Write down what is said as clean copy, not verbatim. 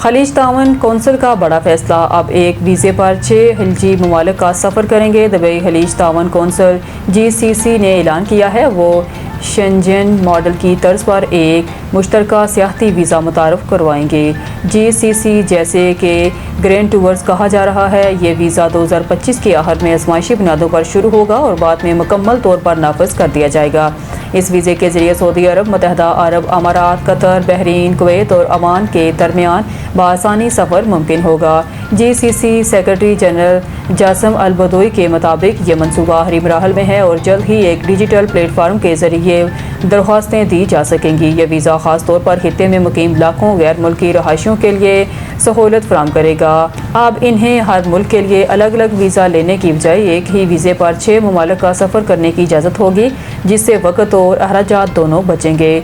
خلیج تعاون کونسل کا بڑا فیصلہ، اب ایک ویزے پر 6 خلیجی ممالک کا سفر کریں گے۔ دبئی خلیج تعاون کونسل GCC نے اعلان کیا ہے وہ شنجن ماڈل کی طرز پر ایک مشترکہ سیاحتی ویزا متعارف کروائیں گے۔ GCC جیسے کہ گرینڈ ٹورز کہا جا رہا ہے، یہ ویزا 2025 کے آخر میں آزمائشی بنیادوں پر شروع ہوگا اور بعد میں مکمل طور پر نافذ کر دیا جائے گا۔ اس ویزے کے ذریعے سعودی عرب، متحدہ عرب امارات، قطر، بحرین، کویت اور عمان کے درمیان بآسانی سفر ممکن ہوگا۔ GCC سیکرٹری جنرل جاسم البدوئی کے مطابق یہ منصوبہ آخری مراحل میں ہے اور جلد ہی ایک ڈیجیٹل پلیٹ فارم کے ذریعے درخواستیں دی جا سکیں گی۔ یہ ویزا خاص طور پر خطے میں مقیم لاکھوں غیر ملکی رہائشیوں کے لیے سہولت فراہم کرے گا۔ اب انہیں ہر ملک کے لیے الگ الگ ویزا لینے کی بجائے ایک ہی ویزے پر 6 ممالک کا سفر کرنے کی اجازت ہوگی، جس سے وقت اور اخراجات دونوں بچیں گے۔